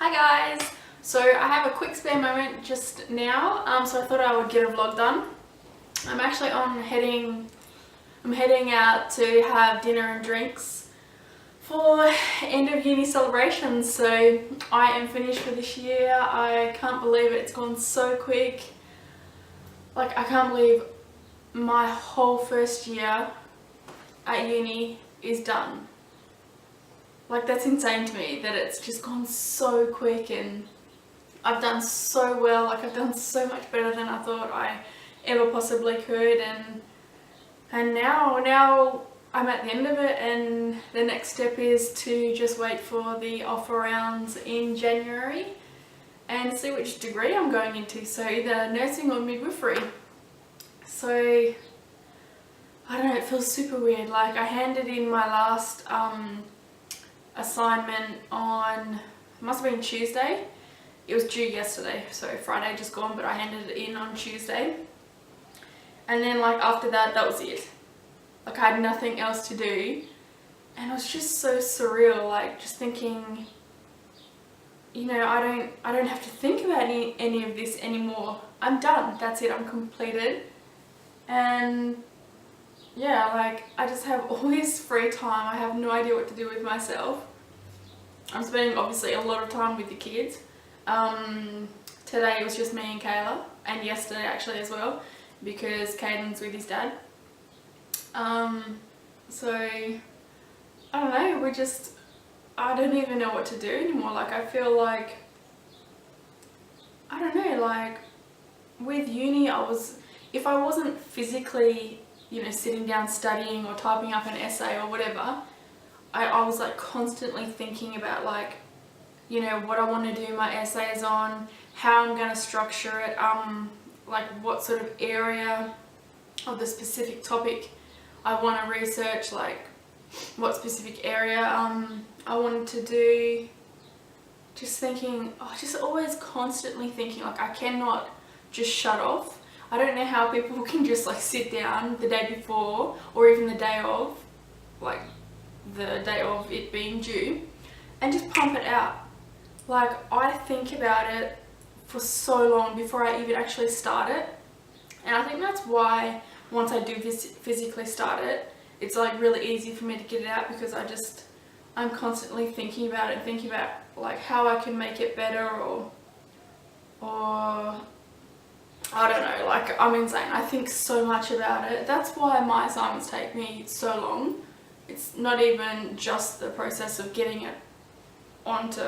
Hi guys! So I have a quick spare moment just now, so I thought I would get a vlog done. I'm actually heading out to have dinner and drinks for end of uni celebrations. So I am finished for this year. I can't believe it, it's gone so quick. Like, I can't believe my whole first year at uni is done. Like, that's insane to me that it's just gone so quick, and I've done so well. Like, I've done so much better than I thought I ever possibly could, and now I'm at the end of it, and the next step is to just wait for the offer rounds in January and see which degree I'm going into, so either nursing or midwifery. So I don't know, it feels super weird. Like, I handed in my last assignment on, it must have been Tuesday. It was due yesterday, so Friday just gone, but I handed it in on Tuesday. And then, like, after that, that was it. Like, I had nothing else to do, and it was just so surreal. Like, just thinking, you know, I don't have to think about any of this anymore. I'm done. That's it. I'm completed. And yeah, like, I just have all this free time. I have no idea what to do with myself. I'm spending obviously a lot of time with the kids. Today it was just me and Kayla, and yesterday actually as well, because Caden's with his dad. So I don't know, I don't even know what to do anymore. Like, I feel like, I don't know, like with uni if I wasn't physically, you know, sitting down studying or typing up an essay or whatever, I was like constantly thinking about, like, you know, what I want to do my essays on, how I'm going to structure it, like what sort of area of the specific topic I want to research, like what specific area I wanted to do. Just thinking, just always constantly thinking, like, I cannot just shut off. I don't know how people can just like sit down the day before, or even the day of, like the day of it being due, and just pump it out. Like, I think about it for so long before I even actually start it, and I think that's why once I do physically start it, it's like really easy for me to get it out, because I'm constantly thinking about it, thinking about like how I can make it better, or I don't know, like, I'm insane. I think so much about it. That's why my assignments take me so long. It's not even just the process of getting it onto,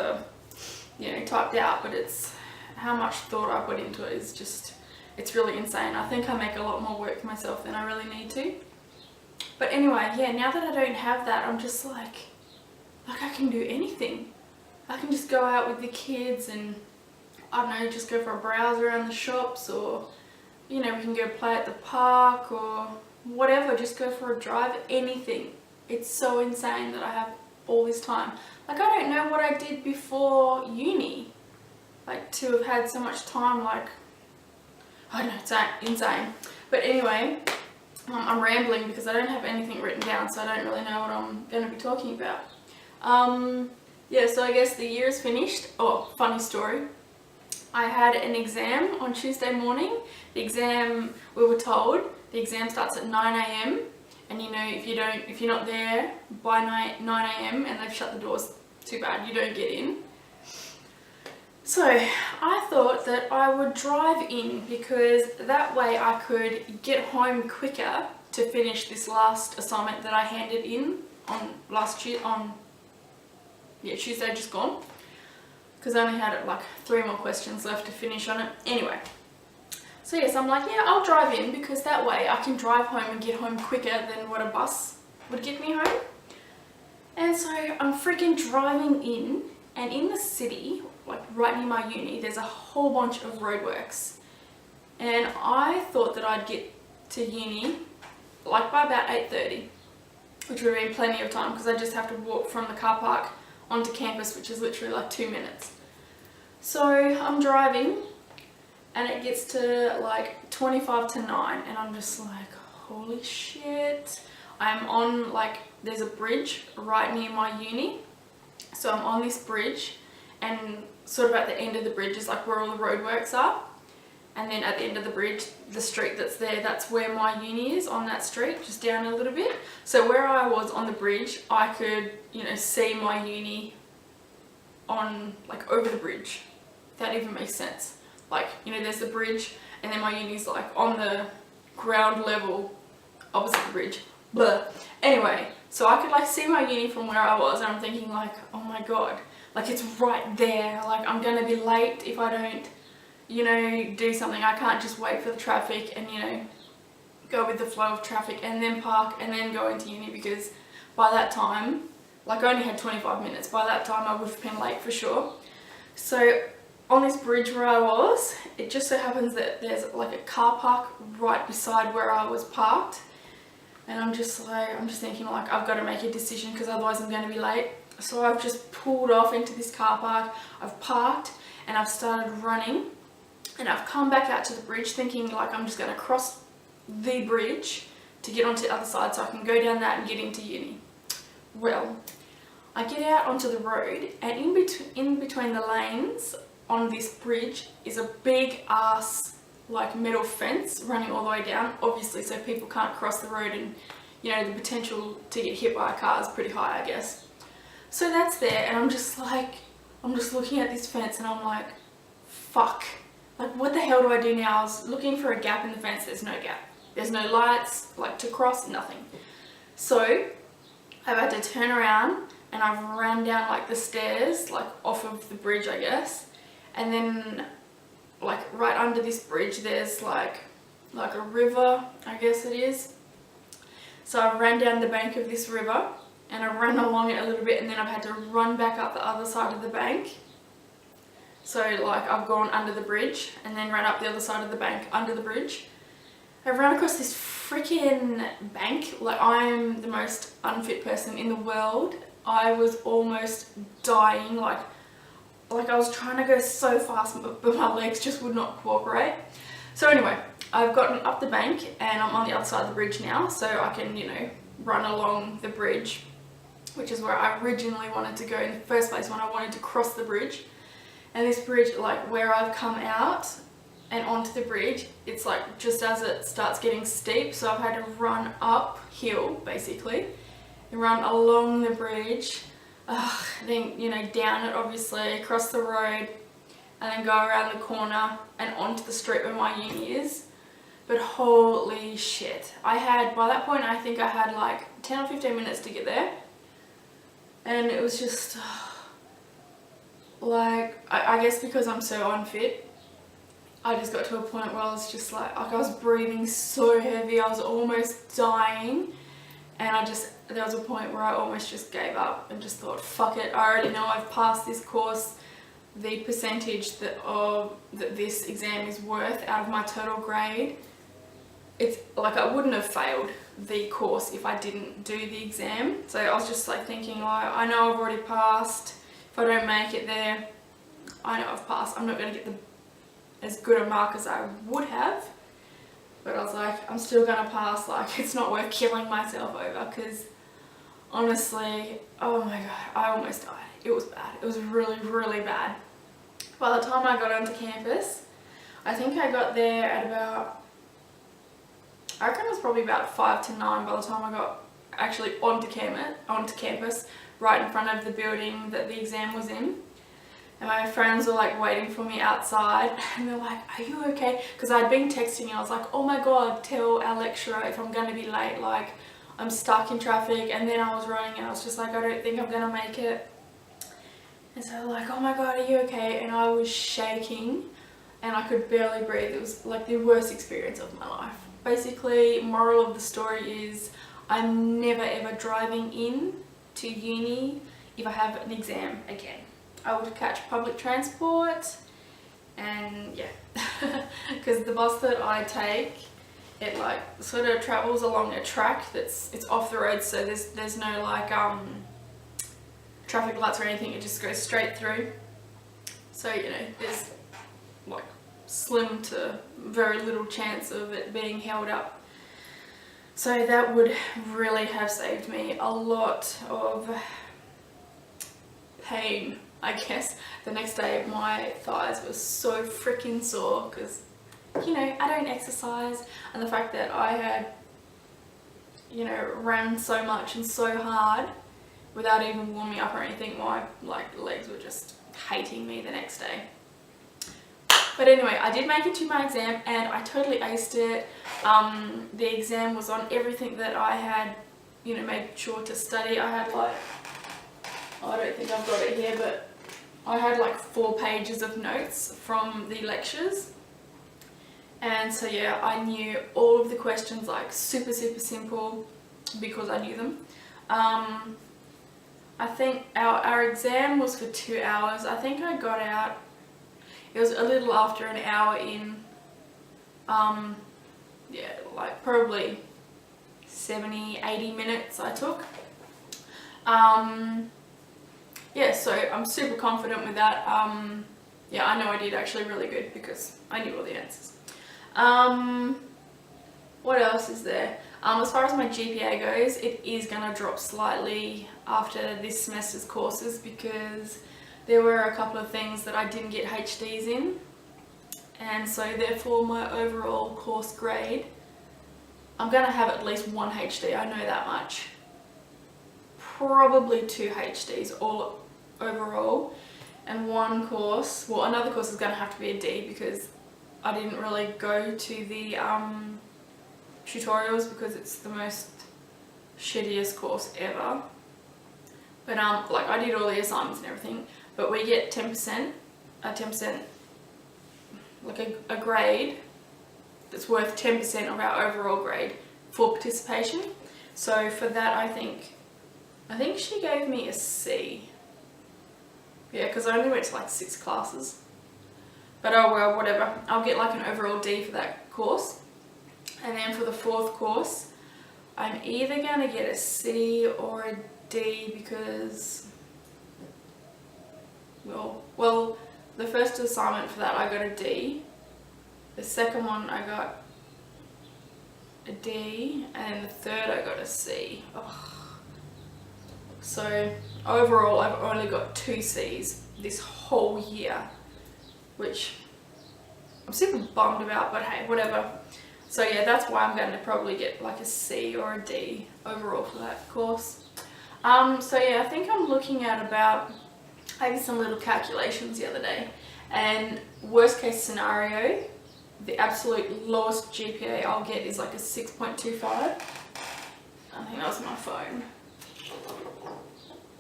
you know, typed out, but it's how much thought I put into it is just, it's really insane. I think I make a lot more work for myself than I really need to. But anyway, yeah, now that I don't have that, I'm just like I can do anything. I can just go out with the kids and, I don't know, just go for a browse around the shops, or, you know, we can go play at the park or whatever, just go for a drive, anything. It's so insane that I have all this time. Like, I don't know what I did before uni, like, to have had so much time. Like, I don't know, it's insane. But anyway, I'm rambling because I don't have anything written down, so I don't really know what I'm going to be talking about. Yeah, so I guess the year is finished. Oh, funny story. I had an exam on Tuesday morning. The exam, we were told, the exam starts at 9 AM, and, you know, if you're not there by 9 AM and they've shut the doors, too bad, you don't get in. So I thought that I would drive in, because that way I could get home quicker to finish this last assignment that I handed in on Tuesday just gone, because I only had like 3 more questions left to finish on it. Anyway, so yes, I'm like, yeah, I'll drive in, because that way I can drive home and get home quicker than what a bus would get me home. And so I'm freaking driving in, and in the city, like right near my uni, there's a whole bunch of roadworks, and I thought that I'd get to uni like by about 8:30, which would have been plenty of time, because I just have to walk from the car park onto campus, which is literally like 2 minutes. So I'm driving, and it gets to like 25 to 9, and I'm just like, holy shit. I'm on, like, there's a bridge right near my uni, so I'm on this bridge, and sort of at the end of the bridge is like where all the roadworks are. And then at the end of the bridge, the street that's there, that's where my uni is, on that street, just down a little bit. So where I was on the bridge, I could, you know, see my uni on, like, over the bridge. If that even makes sense. Like, you know, there's the bridge, and then my uni's like on the ground level opposite the bridge. But anyway, so I could like see my uni from where I was, and I'm thinking like, oh my god, like it's right there. Like I'm gonna be late if I don't, you know, do something. I can't just wait for the traffic and, you know, go with the flow of traffic and then park and then go into uni, because by that time, like I only had 25 minutes, by that time I would have been late for sure. So on this bridge where I was, it just so happens that there's like a car park right beside where I was parked. And I'm just thinking like, I've got to make a decision because otherwise I'm going to be late. So I've just pulled off into this car park, I've parked and I've started running. And I've come back out to the bridge thinking like I'm just going to cross the bridge to get onto the other side so I can go down that and get into uni. Well, I get out onto the road, and in between the lanes on this bridge is a big ass like metal fence running all the way down, obviously so people can't cross the road, and you know the potential to get hit by a car is pretty high, I guess. So that's there, and I'm just looking at this fence and I'm like, fuck. Like, what the hell do I do now? I was looking for a gap in the fence. There's no gap. There's no lights, like, to cross, nothing. So, I've had to turn around, and I've ran down, like, the stairs, like, off of the bridge, I guess. And then, like, right under this bridge, there's, like a river, I guess it is. So, I ran down the bank of this river, and I ran along it a little bit, and then I've had to run back up the other side of the bank. So like I've gone under the bridge and then ran up the other side of the bank under the bridge. I've run across this freaking bank. Like I'm the most unfit person in the world. I was almost dying. Like I was trying to go so fast, but my legs just would not cooperate. So anyway, I've gotten up the bank and I'm on the other side of the bridge now, so I can, you know, run along the bridge, which is where I originally wanted to go in the first place when I wanted to cross the bridge. And this bridge, like where I've come out and onto the bridge, it's like just as it starts getting steep, so I've had to run uphill basically and run along the bridge, then, you know, down it obviously, across the road, and then go around the corner and onto the street where my uni is. But holy shit, by that point I think I had like 10 or 15 minutes to get there, and it was just like, I guess because I'm so unfit, I just got to a point where I was just like I was breathing so heavy, I was almost dying, and there was a point where I almost just gave up and just thought, fuck it, I already know I've passed this course. The percentage that this exam is worth out of my total grade, it's like I wouldn't have failed the course if I didn't do the exam. So I was just like thinking, like, I know I've already passed. If I don't make it there, I know I've passed. I'm not going to get as good a mark as I would have. But I was like, I'm still going to pass. Like, it's not worth killing myself over, because honestly, oh my god, I almost died. It was bad. It was really, really bad. By the time I got onto campus, I think I got there at about, I reckon it was probably about 5 to 9 by the time I got actually onto campus, right in front of the building that the exam was in. And my friends were like waiting for me outside, and they're like, are you okay? Because I'd been texting, I was like, oh my god, tell our lecturer if I'm going to be late, like I'm stuck in traffic. And then I was running and I was just like, I don't think I'm going to make it. And so they're like, oh my god, are you okay? And I was shaking and I could barely breathe. It was like the worst experience of my life. Basically, moral of the story is I'm never ever driving in to uni if I have an exam again. I would catch public transport, and yeah, because the bus that I take, it like sort of travels along a track it's off the road, so there's no like traffic lights or anything. It just goes straight through, so you know there's like slim to very little chance of it being held up. So that would really have saved me a lot of pain I guess the next day my thighs were so freaking sore because, you know, I don't exercise, and the fact that I had, you know, ran so much and so hard without even warming up or anything, my legs were just hating me the next day. But anyway, I did make it to my exam and I totally aced it. The exam was on everything that I had, you know, made sure to study. I had like, I don't think I've got it here, but I had like 4 pages of notes from the lectures. And so yeah, I knew all of the questions, like super simple, because I knew them. I think our exam was for 2 hours. I think I got out, it was a little after an hour in. Yeah, like probably 70-80 minutes I took. Yeah, so I'm super confident with that. Yeah, I know I did actually really good because I knew all the answers. What else is there? As far as my GPA goes, it is going to drop slightly after this semester's courses because there were a couple of things that I didn't get HDs in, and so therefore my overall course grade, I'm going to have at least 1 HD, I know that much. Probably 2 HDs all overall, and one course, well, another course is going to have to be a D because I didn't really go to the tutorials because it's the most shittiest course ever. But like I did all the assignments and everything, but we get 10%, like a grade that's worth 10% of our overall grade for participation. So for that, I think she gave me a C. Yeah, because I only went to like 6 classes. But oh well, whatever. I'll get like an overall D for that course. And then for the 4th course, I'm either going to get a C or a D because, well, the first assignment for that I got a D. The second one I got a D, and then the third I got a C. Ugh. So overall I've only got 2 C's this whole year, which I'm super bummed about, but hey, whatever. So yeah, that's why I'm going to probably get like a C or a D overall for that course. So yeah, I think I'm looking at about, I did some little calculations the other day, and worst case scenario, the absolute lowest GPA I'll get is like a 6.25. I think that was my phone.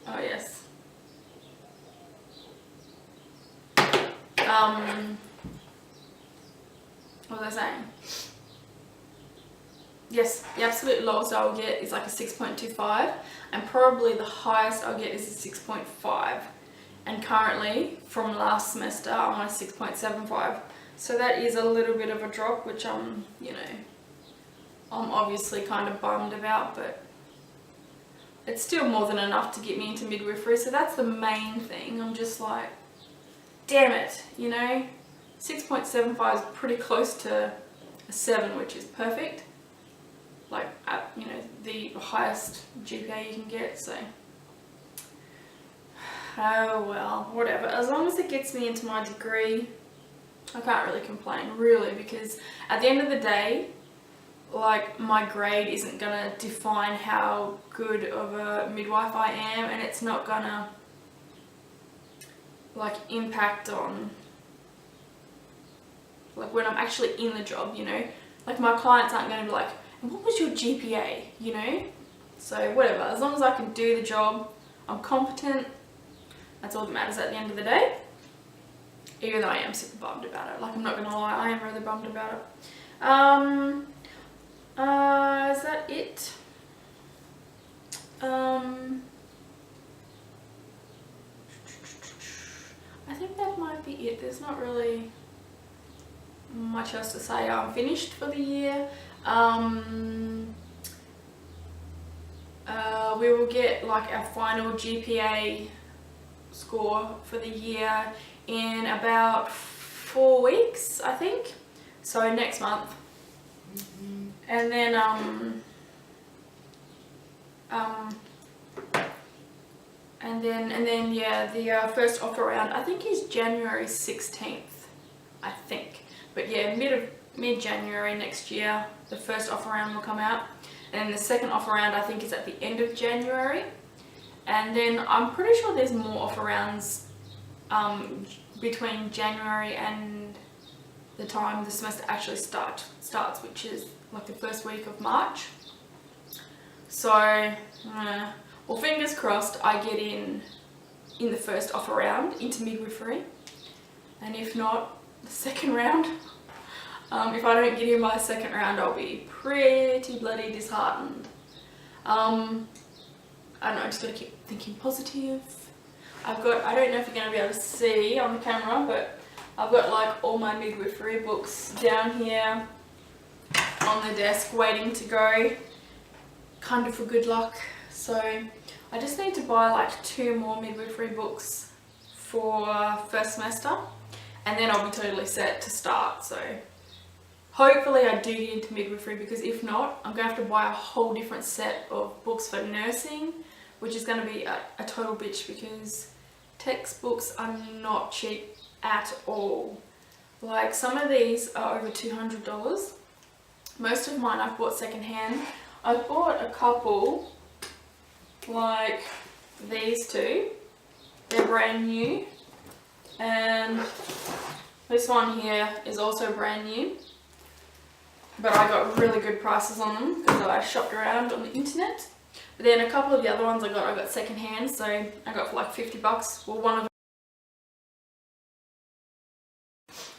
Oh yes. What was I saying? Yes, the absolute lowest I'll get is like a 6.25, and probably the highest I'll get is a 6.5. And currently, from last semester, I'm on a 6.75. So that is a little bit of a drop, which I'm obviously kind of bummed about, but it's still more than enough to get me into midwifery. So that's the main thing. I'm just like, damn it, 6.75 is pretty close to a 7, which is perfect. Like, the highest GPA you can get, so. Oh well, whatever. As long as it gets me into my degree, I can't really complain, really, because at the end of the day, like, my grade isn't gonna define how good of a midwife I am, and it's not gonna, like, impact on, like, when I'm actually in the job, Like, my clients aren't gonna be like, what was your GPA, So whatever, as long as I can do the job, I'm competent, that's all that matters at the end of the day. Even though I am super bummed about it, like, I'm not gonna lie, I am really bummed about it. Is that it? I think that might be it. There's not really much else to say. I'm finished for the year. We will get like our final GPA score for the year in about 4 weeks, I think. So next month. And then And then yeah, the first offer round I think is January 16th, I think. But yeah, mid-January next year, the first offer round will come out. And then the second offer round I think is at the end of January. And then I'm pretty sure there's more offer rounds between January and the time the semester actually starts, which is like the first week of March. So, well, fingers crossed I get in the first offer round into midwifery, and if not, the second round. If I don't get in by the second round, I'll be pretty bloody disheartened. I don't know, I just gotta keep thinking positive. I don't know if you're gonna be able to see on the camera, but I've got like all my midwifery books down here on the desk waiting to go, kind of for good luck. So I just need to buy like 2 more midwifery books for first semester, and then I'll be totally set to start. So hopefully I do get into midwifery, because if not, I'm going to have to buy a whole different set of books for nursing, which is going to be a total bitch, because textbooks are not cheap at all. Like, some of these are over $200. Most of mine I've bought secondhand. I've bought a couple, like these two. They're brand new, and this one here is also brand new, but I got really good prices on them because I shopped around on the internet. But then a couple of the other ones I got second hand, so I got for like $50. Well, one of them.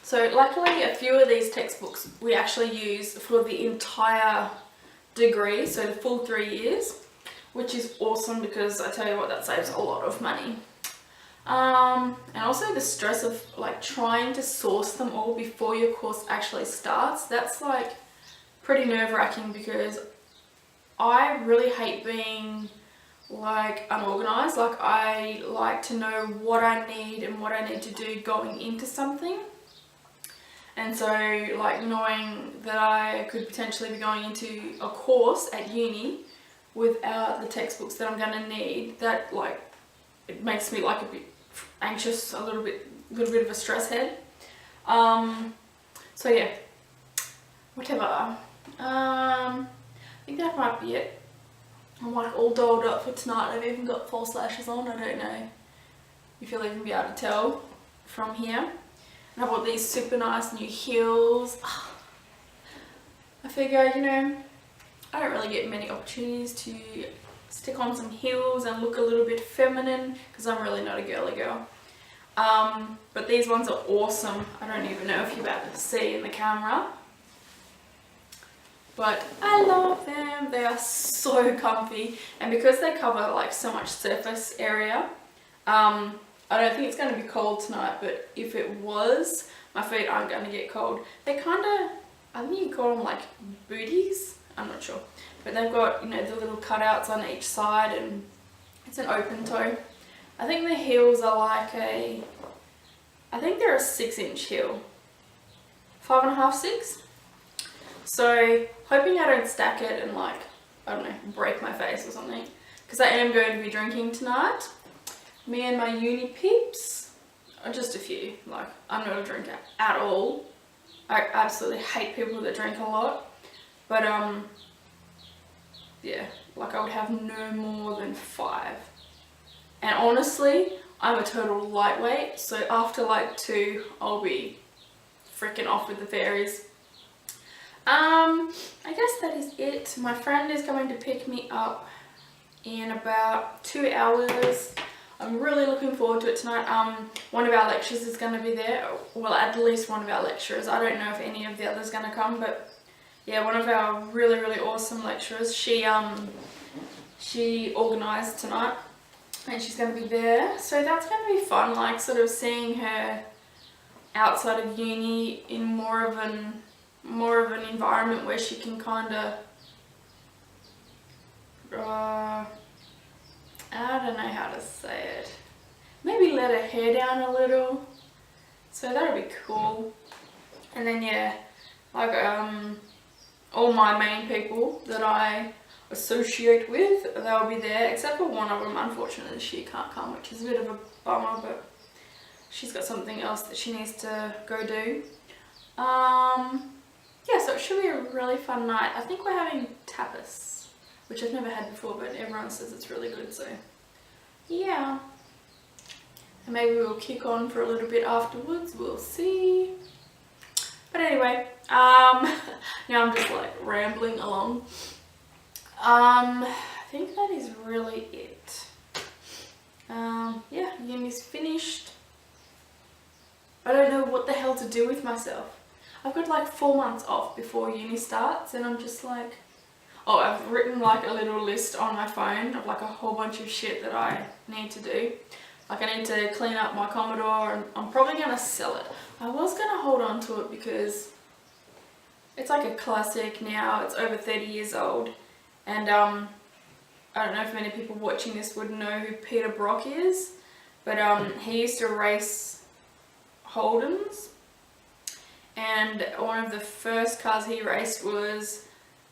So luckily a few of these textbooks we actually use for the entire degree, so the full 3 years, which is awesome, because I tell you what, that saves a lot of money. And also the stress of like trying to source them all before your course actually starts, that's like pretty nerve-wracking, because I really hate being like unorganized. Like, I like to know what I need and what I need to do going into something. And so, like, knowing that I could potentially be going into a course at uni without the textbooks that I'm going to need, that, like, it makes me like a bit anxious, a little bit of a stress head. So yeah, whatever. I think that might be it. I'm like all dolled up for tonight. I've even got false lashes on. I don't know if you'll even be able to tell from here. And I bought these super nice new heels. I figure, you know, I don't really get many opportunities to stick on some heels and look a little bit feminine, because I'm really not a girly girl. But these ones are awesome. I don't even know if you're about to see in the camera, but I love them. They are so comfy, and because they cover like so much surface area, I don't think it's going to be cold tonight, but if it was, my feet aren't going to get cold. They're kind of, I think you call them like booties, I'm not sure. But they've got, you know, the little cutouts on each side, and it's an open toe. I think the heels are like I think they're a 6-inch heel. 5.5, 6. So, hoping I don't stack it and like, I don't know, break my face or something. Because I am going to be drinking tonight. Me and my uni peeps, or just a few. Like, I'm not a drinker at all. I absolutely hate people that drink a lot. But yeah, like I would have no more than 5. And honestly, I'm a total lightweight, so after like 2, I'll be freaking off with the fairies. I guess that is it. My friend is going to pick me up in about 2 hours. I'm really looking forward to it tonight. One of our lecturers is going to be there. Well, at least one of our lecturers. I don't know if any of the others are going to come, but yeah, one of our really, really awesome lecturers. She organised tonight, and she's going to be there. So that's going to be fun, like sort of seeing her outside of uni in more of an environment where she can kind of I don't know how to say it. Maybe let her hair down a little. So that'll be cool. And then yeah, like all my main people that I associate with, they'll be there, except for one of them. Unfortunately, she can't come, which is a bit of a bummer, but she's got something else that she needs to go do. Yeah, so it should be a really fun night. I think we're having tapas, which I've never had before, but everyone says it's really good, so yeah. And maybe we'll kick on for a little bit afterwards, we'll see. But anyway, now I'm just like rambling along. I think that is really it. Yeah, uni's finished. I don't know what the hell to do with myself. I've got like 4 months off before uni starts, and I'm just like, oh, I've written like a little list on my phone of like a whole bunch of shit that I need to do. Like I need to clean up my Commodore, and I'm probably going to sell it. I was going to hold on to it because it's like a classic now. It's over 30 years old. And I don't know if many people watching this would know who Peter Brock is. But he used to race Holdens. And one of the first cars he raced was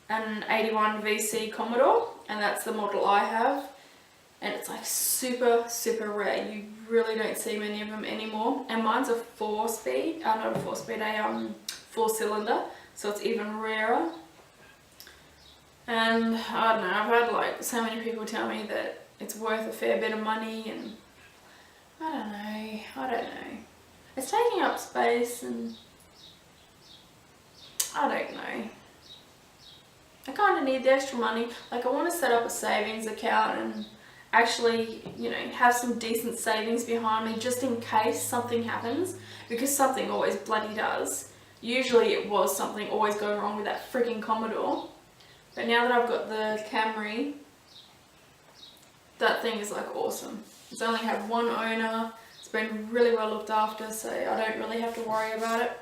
an 81 VC Commodore. And that's the model I have. And it's like super, super rare. You really don't see many of them anymore. And mine's a 4-speed, not a 4-speed, a 4-cylinder. So it's even rarer. And I don't know, I've had like so many people tell me that it's worth a fair bit of money, and I don't know. It's taking up space, and I don't know. I kind of need the extra money. Like I want to set up a savings account and actually, you know, have some decent savings behind me just in case something happens, because something always bloody does. Usually it was something always going wrong with that freaking Commodore. But now that I've got the Camry, that thing is like awesome. It's only had one owner. It's been really well looked after, so I don't really have to worry about it.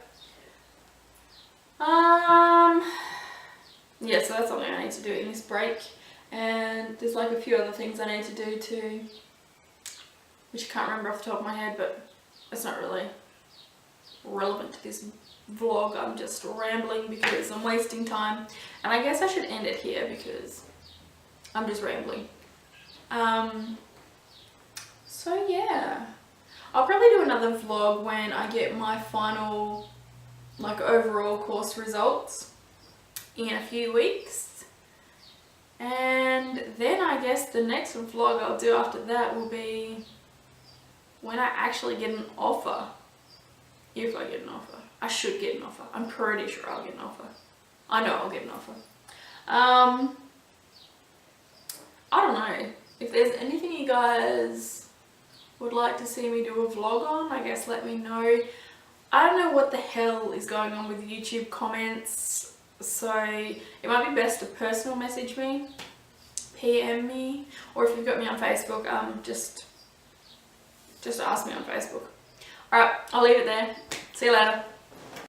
Yeah, so that's something I need to do in this break. And there's like a few other things I need to do too, which I can't remember off the top of my head, but it's not really relevant to this vlog. I'm just rambling because I'm wasting time, and I guess I should end it here because I'm just rambling. So yeah, I'll probably do another vlog when I get my final like overall course results in a few weeks, and then I guess the next vlog I'll do after that will be when I actually get an offer. If I get an offer. I should get an offer. I'm pretty sure I'll get an offer. I know I'll get an offer. I don't know. If there's anything you guys would like to see me do a vlog on, I guess let me know. I don't know what the hell is going on with YouTube comments, so it might be best to personal message me, PM me, or if you've got me on Facebook, just ask me on Facebook. Alright, I'll leave it there. See you later.